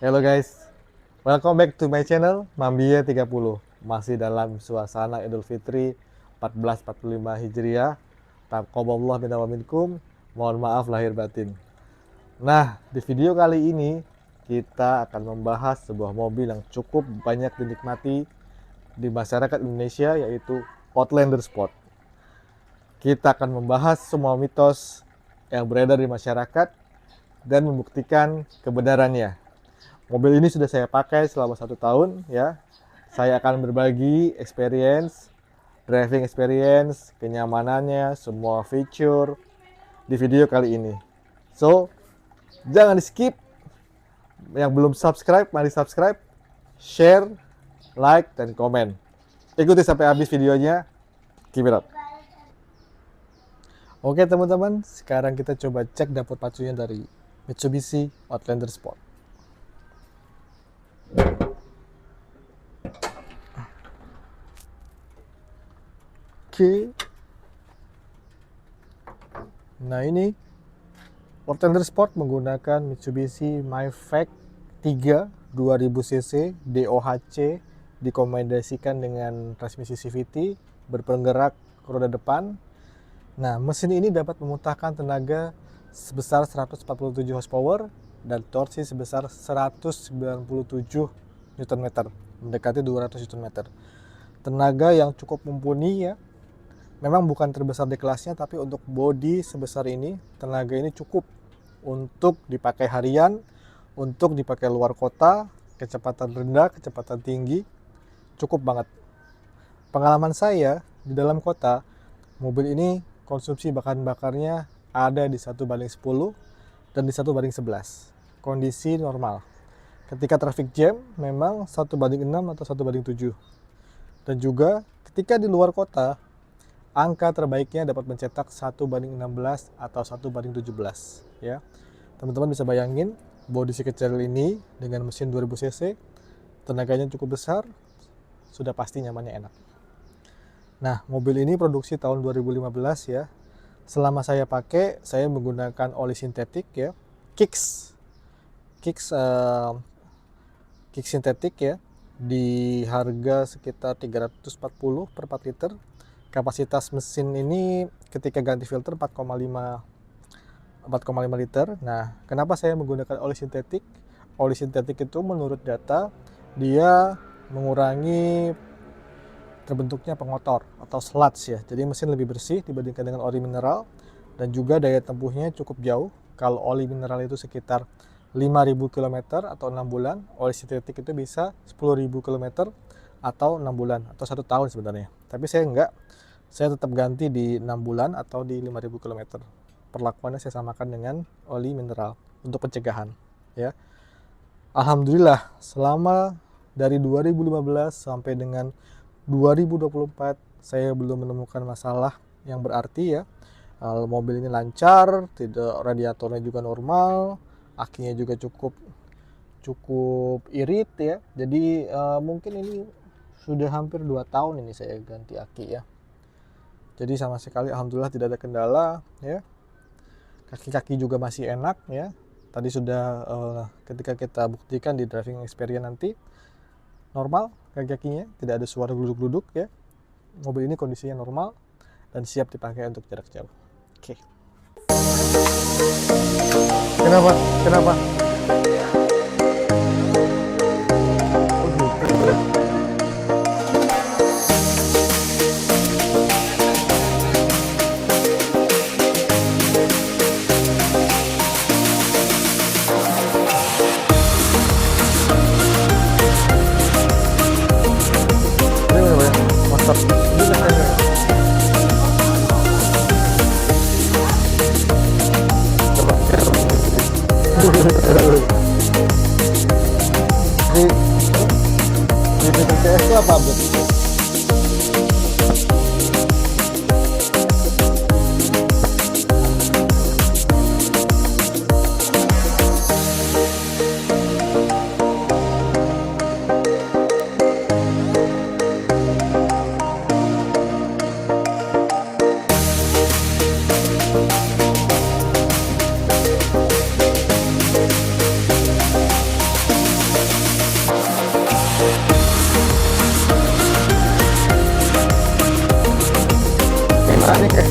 Hello guys, welcome back to my channel Mambie 30. Masih dalam suasana Idul Fitri 1445 Hijriah. Taqabbalallah minna wa minkum. Mohon maaf lahir batin. Nah, di video kali ini kita akan membahas sebuah mobil yang cukup banyak dinikmati di masyarakat Indonesia, yaitu Outlander Sport. Kita akan membahas semua mitos yang beredar di masyarakat dan membuktikan kebenarannya. Mobil ini sudah saya pakai selama 1 tahun ya. Saya akan berbagi experience, driving experience, kenyamanannya, semua feature di video kali ini. So, jangan di skip. Yang belum subscribe, mari subscribe, share, like, dan komen. Ikuti sampai habis videonya. Keep it up. Oke teman-teman, sekarang kita coba cek dapur pacunya dari Mitsubishi Outlander Sport. Oke. Nah ini Outlander Sport menggunakan Mitsubishi Mifec 3 2000cc DOHC, dikomendasikan dengan transmisi CVT berpenggerak roda depan. Nah, mesin ini dapat memuntahkan tenaga sebesar 147 horsepower dan torsi sebesar 197 Nm, mendekati 200 Nm. Tenaga yang cukup mumpuni ya. Memang bukan terbesar di kelasnya, tapi untuk bodi sebesar ini, tenaga ini cukup untuk dipakai harian, untuk dipakai luar kota, kecepatan rendah, kecepatan tinggi, cukup banget. Pengalaman saya di dalam kota, mobil ini konsumsi bahan bakarnya ada di 1:10 dan di 1:11. Kondisi normal. Ketika traffic jam memang 1:6 atau 1:7. Dan juga ketika di luar kota, angka terbaiknya dapat mencetak 1:16 atau 1:17 ya. Teman-teman bisa bayangin bodi si kecil ini dengan mesin 2000 cc, tenaganya cukup besar, sudah pasti nyamannya enak. Nah, mobil ini produksi tahun 2015 ya. Selama saya pakai, saya menggunakan oli sintetik ya, Kicks sintetik ya, di harga sekitar 340 per 4 liter. Kapasitas mesin ini ketika ganti filter 4,5 liter. Nah, kenapa saya menggunakan oli sintetik? Oli sintetik itu menurut data dia mengurangi terbentuknya pengotor atau sludge ya. Jadi mesin lebih bersih dibandingkan dengan oli mineral, dan juga daya tempuhnya cukup jauh. Kalau oli mineral itu sekitar 5.000 km atau 6 bulan, oli sintetik itu bisa 10.000 km atau 6 bulan atau 1 tahun sebenarnya. Tapi saya enggak. Saya tetap ganti di 6 bulan atau di 5.000 km. Perlakuannya saya samakan dengan oli mineral untuk pencegahan ya. Alhamdulillah selama dari 2015 sampai dengan 2024 saya belum menemukan masalah yang berarti ya. Mobil ini lancar, tidak, radiatornya juga normal, akinya juga cukup irit ya. Jadi mungkin ini sudah hampir 2 tahun ini saya ganti aki ya. Jadi sama sekali alhamdulillah tidak ada kendala ya. Kaki-kaki juga masih enak ya. Tadi sudah ketika kita buktikan di driving experience nanti, normal kaki-kakinya, tidak ada suara gluduk-gluduk ya. Mobil ini kondisinya normal dan siap dipakai untuk jarak jauh. Oke. Kenapa? Kenapa? Di BPJS itu apa update?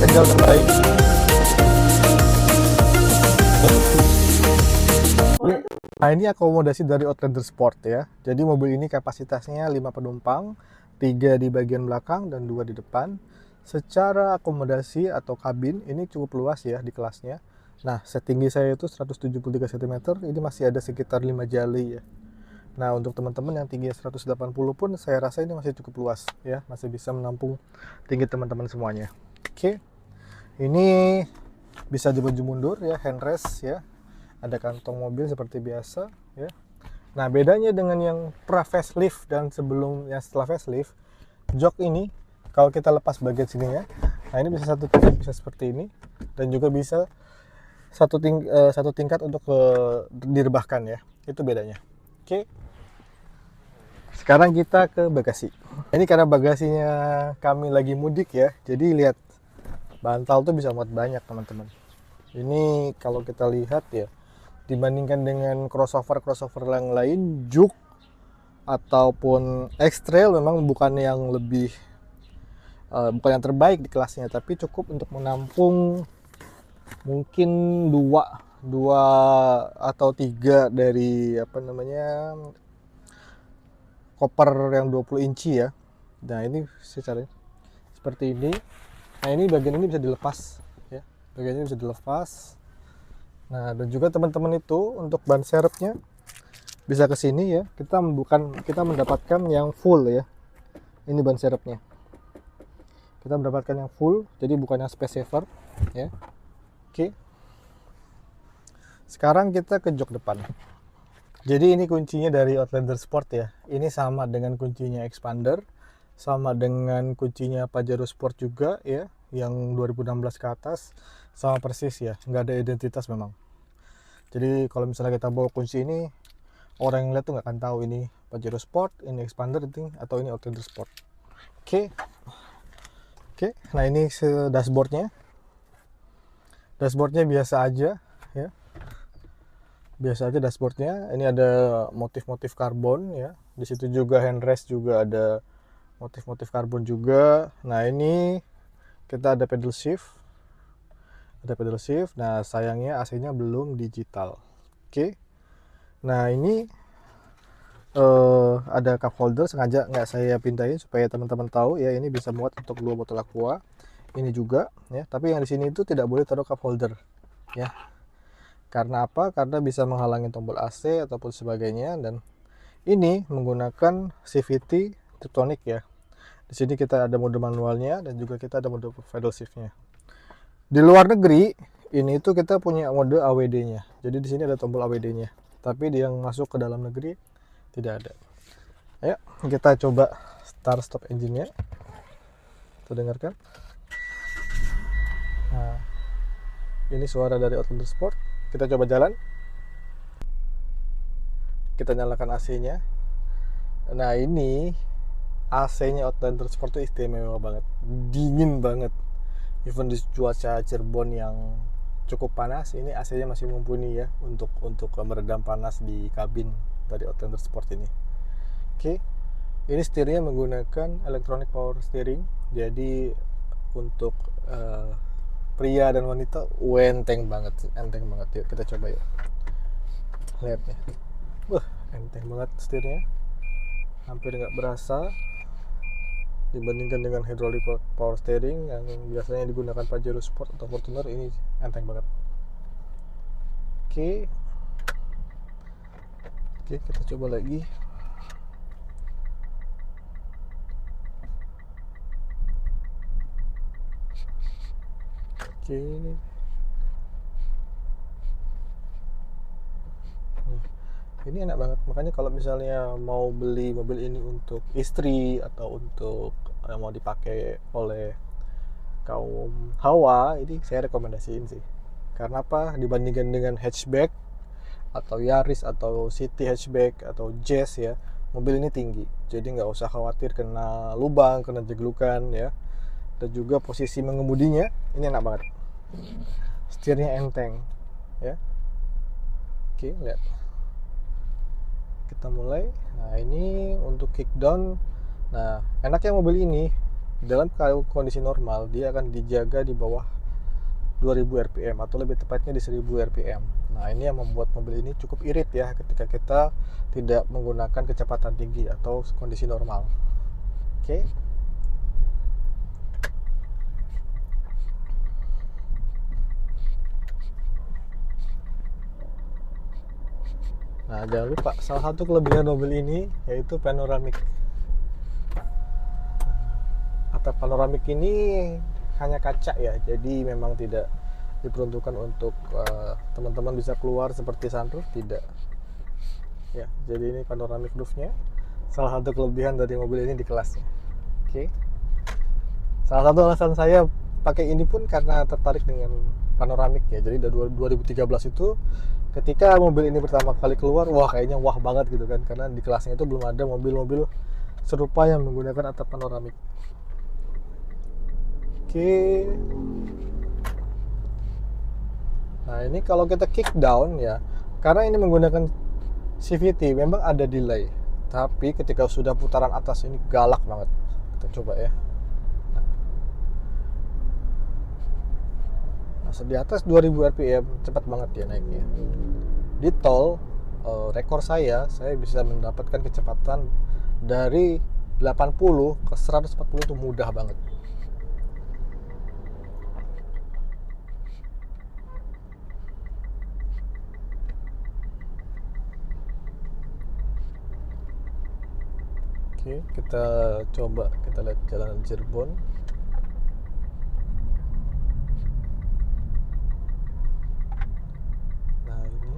angle terbaik. Nah, ini akomodasi dari Outlander Sport ya. Jadi mobil ini kapasitasnya 5 penumpang, 3 di bagian belakang dan 2 di depan. Secara akomodasi atau kabin ini cukup luas ya di kelasnya. Nah, setinggi saya itu 173 cm, ini masih ada sekitar 5 jali ya. Nah, untuk teman-teman yang tingginya 180 pun saya rasa ini masih cukup luas ya, masih bisa menampung tinggi teman-teman semuanya. Oke. Ini bisa dibaju mundur ya, handrest ya. Ada kantong mobil seperti biasa ya. Nah, bedanya dengan yang pra facelift dan sebelum yang setelah facelift, jok ini kalau kita lepas bagian sininya, nah ini bisa satu tingkat, bisa seperti ini, dan juga bisa satu tingkat untuk direbahkan ya. Itu bedanya. Oke. Sekarang kita ke bagasi. Ini karena bagasinya kami lagi mudik ya, jadi lihat bantal tuh bisa muat banyak teman-teman. Ini kalau kita lihat ya, dibandingkan dengan crossover yang lain, Juke ataupun X-Trail memang bukan yang lebih bukan yang terbaik di kelasnya, tapi cukup untuk menampung mungkin dua atau tiga dari koper yang 20 inci ya. Nah, ini secara seperti ini. Nah, ini bagian ini bisa dilepas ya. Bagian ini bisa dilepas. Nah, dan juga teman-teman itu untuk ban serepnya bisa ke sini ya. Kita mendapatkan yang full ya. Ini ban serepnya. Kita mendapatkan yang full, jadi bukan yang space saver ya. Oke. Sekarang kita ke jok depan. Jadi ini kuncinya dari Outlander Sport ya. Ini sama dengan kuncinya Expander, sama dengan kuncinya Pajero Sport juga ya, yang 2016 ke atas, sama persis ya, nggak ada identitas memang. Jadi kalau misalnya kita bawa kunci ini, orang yang lihat tuh nggak akan tahu ini Pajero Sport, ini Expander atau ini Outlander Sport. Oke. Nah ini dashboardnya. Dashboardnya biasa aja ya. Biasa aja dashboardnya. Ini ada motif-motif karbon ya. Di situ juga handrest juga ada motif-motif karbon juga. Nah ini kita ada pedal shift. Nah sayangnya AC-nya belum digital. Oke. Nah ini ada cup holder, sengaja nggak saya pindahin supaya teman-teman tahu ya, ini bisa muat untuk 2 botol aqua. Ini juga ya, tapi yang di sini itu tidak boleh taruh cup holder ya. Karena apa? Karena bisa menghalangi tombol AC ataupun sebagainya. Dan ini menggunakan CVT Tiptronic ya. Di sini kita ada mode manualnya dan juga kita ada mode pedal shiftnya. Di luar negeri ini itu kita punya mode AWD-nya. Jadi di sini ada tombol AWD-nya. Tapi yang masuk ke dalam negeri tidak ada. Ayo kita coba start stop engine-nya. Kita dengarkan. Nah, ini suara dari Outlander Sport. Kita coba jalan. Kita nyalakan AC-nya. Nah, ini AC-nya Outlander Sport itu istimewa banget. Dingin banget. Even di cuaca Cirebon yang cukup panas, ini AC-nya masih mumpuni ya untuk meredam panas di kabin dari Outlander Sport ini. Oke. Ini setirnya menggunakan electronic power steering. Jadi untuk pria dan wanita enteng banget. Yuk kita coba yuk. Lihat nih. Wah, enteng banget setirnya. Hampir nggak berasa dibandingkan dengan hydraulic power steering yang biasanya digunakan Pajero Sport atau Fortuner. Ini enteng banget. Oke, kita coba lagi. Ini enak banget. Makanya kalau misalnya mau beli mobil ini untuk istri atau untuk mau dipakai oleh kaum hawa, ini saya rekomendasiin sih. Karena apa? Dibandingkan dengan hatchback atau Yaris atau City hatchback atau Jazz ya, mobil ini tinggi. Jadi nggak usah khawatir kena lubang, kena jeglukan ya. Dan juga posisi mengemudinya ini enak banget. Setirnya enteng ya. Oke, lihat. Kita mulai. Nah, ini untuk kickdown. Nah, enaknya mobil ini dalam kondisi normal dia akan dijaga di bawah 2000 rpm atau lebih tepatnya di 1000 rpm. Nah, ini yang membuat mobil ini cukup irit ya ketika kita tidak menggunakan kecepatan tinggi atau kondisi normal. Oke. Nah, jangan lupa salah satu kelebihan mobil ini yaitu panoramic. Atap panoramik ini hanya kaca ya, jadi memang tidak diperuntukkan untuk teman-teman bisa keluar seperti sunroof, tidak ya. Jadi ini panoramic roofnya, salah satu kelebihan dari mobil ini di kelasnya. Oke. Salah satu alasan saya pakai ini pun karena tertarik dengan panoramik ya. Jadi dari 2013 itu ketika mobil ini pertama kali keluar, wah kayaknya wah banget gitu kan, karena di kelasnya itu belum ada mobil-mobil serupa yang menggunakan atap panoramik. Oke. Nah, ini kalau kita kick down ya, karena ini menggunakan CVT memang ada delay. Tapi ketika sudah putaran atas ini galak banget. Kita coba ya. Nah, di atas 2000 rpm cepat banget ya naiknya. Di tol rekor saya bisa mendapatkan kecepatan dari 80 ke 140 itu mudah banget. Oke, kita coba kita lihat jalan Cirebon. Nah, ini.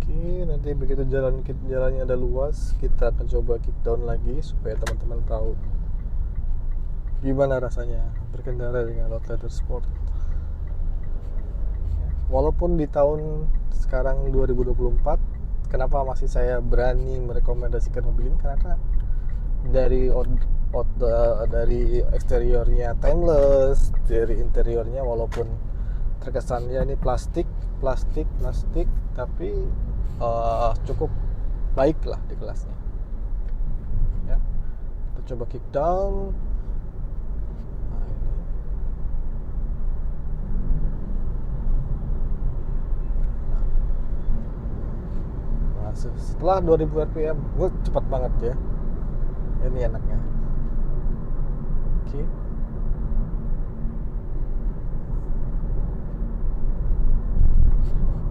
Oke, nanti begitu jalannya ada luas, kita akan coba kick down lagi supaya teman-teman tahu gimana rasanya berkendara dengan Outlander Sport. Walaupun di tahun sekarang 2024, kenapa masih saya berani merekomendasikan mobil ini, karena dari eksteriornya timeless, dari interiornya walaupun terkesannya ini plastik, tapi cukup baik lah di kelasnya. Ya, kita coba kick down. Nah, setelah 2000 rpm, gue cepat banget ya. Ini enaknya. Oke.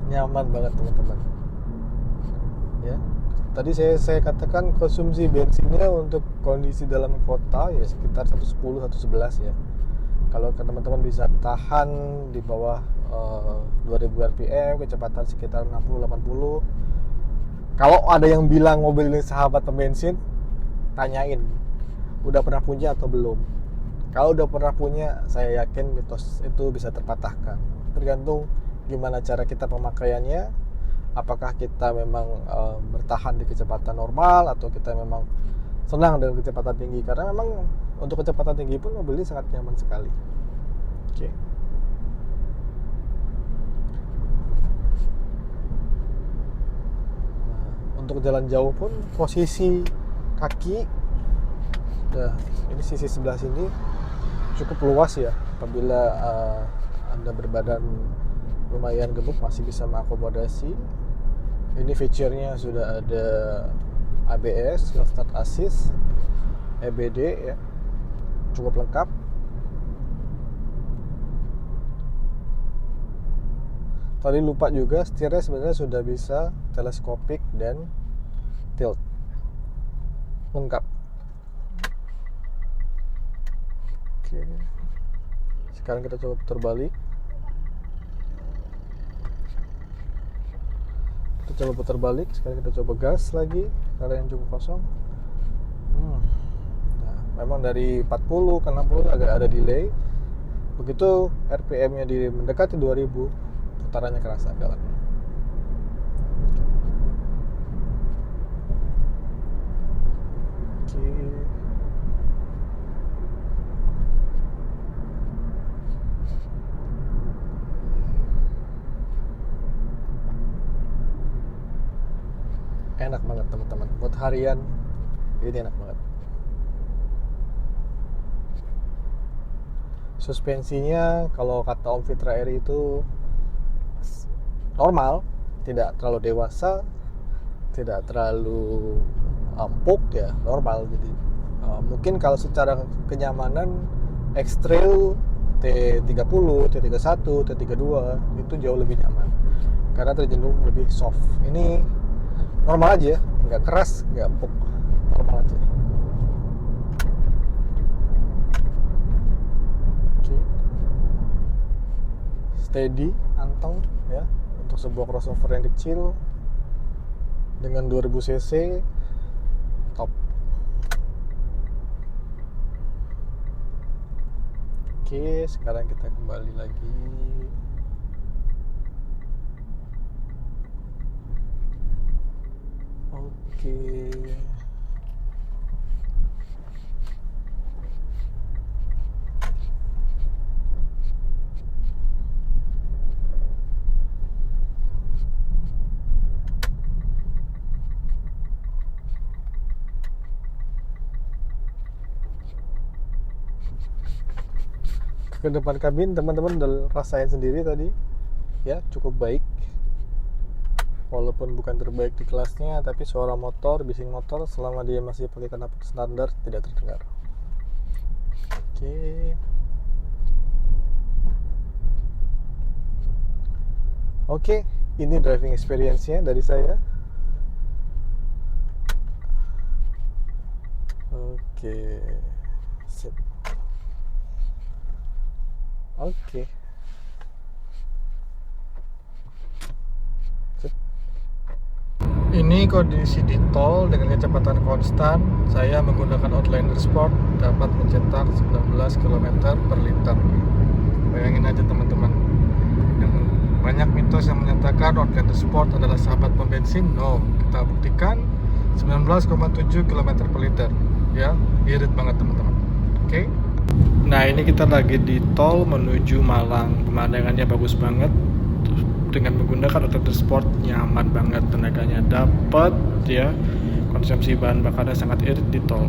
Nyaman banget teman-teman. Ya. Tadi saya katakan konsumsi bensinnya untuk kondisi dalam kota ya sekitar 110 111 ya. Kalau teman-teman bisa tahan di bawah 2000 rpm, kecepatan sekitar 60 80. Kalau ada yang bilang mobil ini sahabat pembensin, tanyain udah pernah punya atau belum. Kalau udah pernah punya, saya yakin mitos itu bisa terpatahkan. Tergantung gimana cara kita pemakaiannya, apakah kita memang bertahan di kecepatan normal atau kita memang senang dengan kecepatan tinggi. Karena memang untuk kecepatan tinggi pun mobil ini sangat nyaman sekali. Oke. Nah, untuk jalan jauh pun posisi kaki, nah ini sisi sebelah sini cukup luas ya. Apabila Anda berbadan lumayan gemuk masih bisa mengakomodasi. Ini feature-nya sudah ada ABS, start assist, EBD ya, cukup lengkap. Tadi lupa juga setirnya sebenarnya sudah bisa teleskopik dan tilt, lengkap. Oke. Sekarang kita coba putar balik. Kita coba putar balik. Sekarang kita coba gas lagi karena yang cukup kosong. Nah, memang dari 40 ke 60 agak ada delay. Begitu RPM-nya mendekati 2000, putarannya kerasa galak. Oke. enak banget teman-teman. Buat harian ini enak banget. Suspensinya kalau kata Om Fitra Eri itu normal, tidak terlalu dewasa, tidak terlalu empuk ya, normal. Jadi mungkin kalau secara kenyamanan X-Trail T30, T31, T32 itu jauh lebih nyaman karena cenderung lebih soft. Ini normal aja, nggak keras, nggak empuk, normal aja. Oke. Steady, anteng ya untuk sebuah crossover yang kecil dengan 2000 cc, top. Oke, sekarang kita kembali lagi. Oke. Ke depan kabin teman-teman udah rasain sendiri tadi ya, cukup baik walaupun bukan terbaik di kelasnya, tapi suara motor, bising motor selama dia masih pakai knalpot standar tidak terdengar. Oke, ini driving experience-nya dari saya. Oke, sip. Oke. Ini kondisi di tol dengan kecepatan konstan. Saya menggunakan Outlander Sport dapat mencetak 19 km per liter. Bayangin aja teman-teman. Banyak mitos yang menyatakan Outlander Sport adalah sahabat pembensin. No, kita buktikan 19,7 km per liter. Ya, irit banget teman-teman. Oke. Nah, ini kita lagi di tol menuju Malang. Pemandangannya bagus banget. Dengan menggunakan Outlander Sport nyaman banget, tenaganya dapat ya, konsumsi bahan bakarnya sangat irit di tol.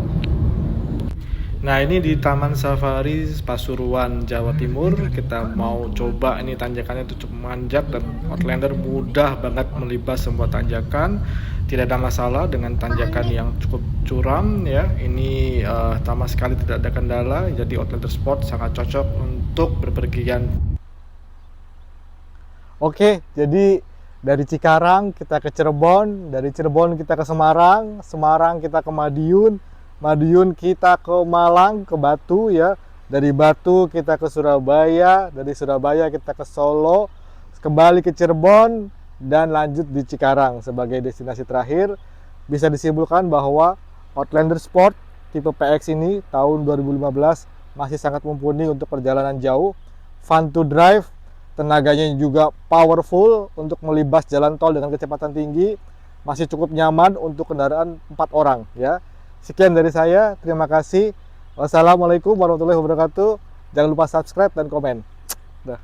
Nah, ini di Taman Safari Pasuruan, Jawa Timur. Kita mau coba, ini tanjakannya itu cukup menanjak dan Outlander mudah banget melibas semua tanjakan. Tidak ada masalah dengan tanjakan yang cukup curam ya. Ini sama sekali tidak ada kendala. Jadi Outlander Sport sangat cocok untuk berpergian. Oke, jadi dari Cikarang kita ke Cirebon, dari Cirebon kita ke Semarang, Semarang kita ke Madiun, Madiun kita ke Malang, ke Batu ya. Dari Batu kita ke Surabaya, dari Surabaya kita ke Solo, kembali ke Cirebon dan lanjut di Cikarang sebagai destinasi terakhir. Bisa disimpulkan bahwa Outlander Sport tipe PX ini tahun 2015 masih sangat mumpuni untuk perjalanan jauh, fun to drive, tenaganya juga powerful untuk melibas jalan tol dengan kecepatan tinggi, masih cukup nyaman untuk kendaraan 4 orang ya. Sekian dari saya, terima kasih. Wassalamualaikum warahmatullahi wabarakatuh. Jangan lupa subscribe dan komen. Dah.